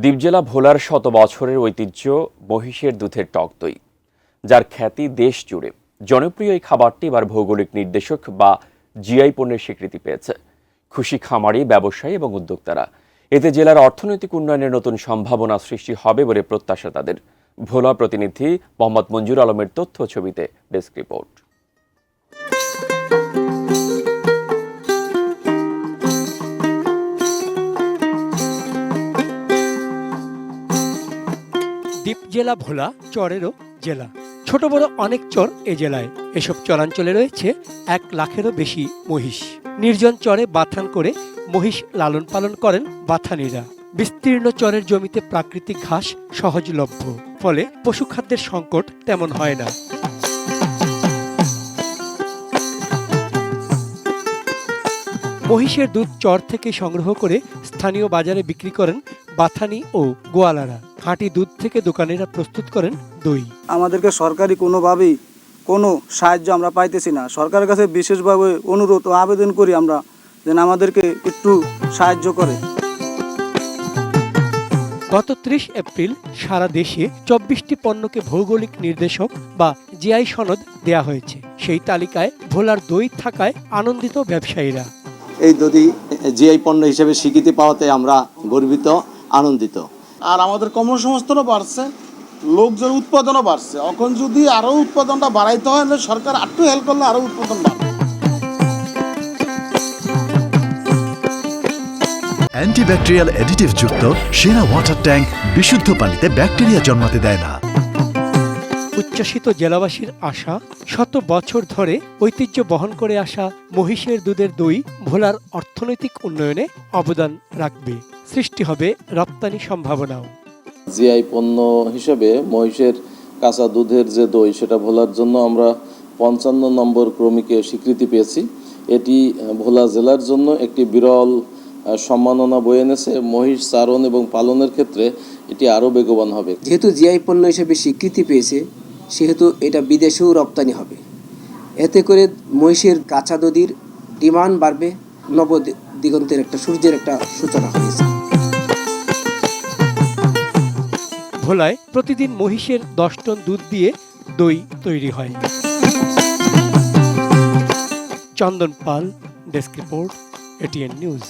দ্বীপ জেলা ভোলার শত বছরের ঐতিহ্য মহিষের দুধের টক দই, যার খ্যাতি দেশ জুড়ে। জনপ্রিয় এই খাবারটি এবার ভৌগোলিক নির্দেশক বা জিআই পণ্যের স্বীকৃতি পেয়েছে। খুশি খামারি, ব্যবসায়ী এবং উদ্যোক্তারা। এতে জেলার অর্থনৈতিক উন্নয়নের নতুন সম্ভাবনা সৃষ্টি হবে বলে প্রত্যাশা তাদের। ভোলা প্রতিনিধি মোহাম্মদ মঞ্জুর আলমের তথ্য ছবিতে ডেস্ক রিপোর্ট। দ্বীপ জেলা ভোলা চরেরও জেলা। ছোট বড় অনেক চর এ জেলায়। এসব চরাঞ্চলে রয়েছে 1 লাখেরও বেশি মহিষ। নির্জন চরে বাথান করে মহিষ লালন পালন করেন বাথানিরা। বিস্তীর্ণ চরের জমিতে প্রাকৃতিক ঘাস সহজলভ্য, ফলে পশুখাদ্যের সংকট তেমন হয় না। মহিষের দুধ চর থেকে সংগ্রহ করে স্থানীয় বাজারে বিক্রি করেন বাথানি ও গোয়ালারা। খাঁটি দুধ থেকে দোকানিরা প্রস্তুত করেন দই। আমাদেরকে সরকারি কোনোভাবেই কোনো সাহায্য আমরা পাইতেছি না। সরকারের কাছে বিশেষভাবে অনুরোধ ও আবেদন করি আমরা, যেন আমাদেরকে একটু সাহায্য করে। গত 30 এপ্রিল সারা দেশে 24টি পণ্যকে ভৌগোলিক নির্দেশক বা জিআই সনদ দেয়া হয়েছে। সেই তালিকায় ভোলার দই থাকায় আনন্দিত ব্যবসায়ীরা। এই দই জিআই পণ্য হিসেবে স্বীকৃতি পাওয়াতে আমরা গর্বিত, আনন্দিত। আর আমাদের কর্মসংস্থানও বাড়ছে, লোকজন উৎপাদনও বাড়ছে। এখন যদি আরও উৎপাদনটা বাড়াইতে হয়, তাহলে সরকার একটু হেল্প করলে আরও উৎপাদন বাড়বে। অ্যান্টিব্যাকটেরিয়াল অ্যাডিটিভ যুক্ত সেরা ওয়াটার ট্যাঙ্ক বিশুদ্ধ পানিতে ব্যাকটেরিয়া জন্মাতে দেয় না। উচ্ছ্বসিত জেলাবাসীর আশা, শত বছর ধরে ঐতিহ্য বহন করে আসা মহিষের দুধের দই ভোলার অর্থনৈতিক উন্নয়নে অবদান রাখবে। সৃষ্টি হবে রপ্তানি সম্ভাবনাও। জিআই পণ্য হিসেবে মহিষের কাঁচা দুধের যে দই, সেটা ভোলার জন্য আমরা 55 নম্বর ক্রমিকে স্বীকৃতি পেয়েছি। এটি ভোলা জেলার জন্য একটি বিরল সম্মাননা বয়ে এনেছে। মহিষ চারণ এবং পালনের ক্ষেত্রে এটি আরও বেগবান হবে। যেহেতু জিআই পণ্য হিসেবে স্বীকৃতি পেয়েছে, সেহেতু এটা বিদেশেও রপ্তানি হবে। এতে করে মহিষের কাঁচা দধির ডিমান্ড বাড়বে। নব দিগন্তের একটা সূর্যের একটা সূচনা হয়েছে। ভোলায় প্রতিদিন মহিষের 10 টন দুধ দিয়ে দই তৈরি হয়। চন্দন পাল, ডেস্ক রিপোর্ট, এটিএন নিউজ।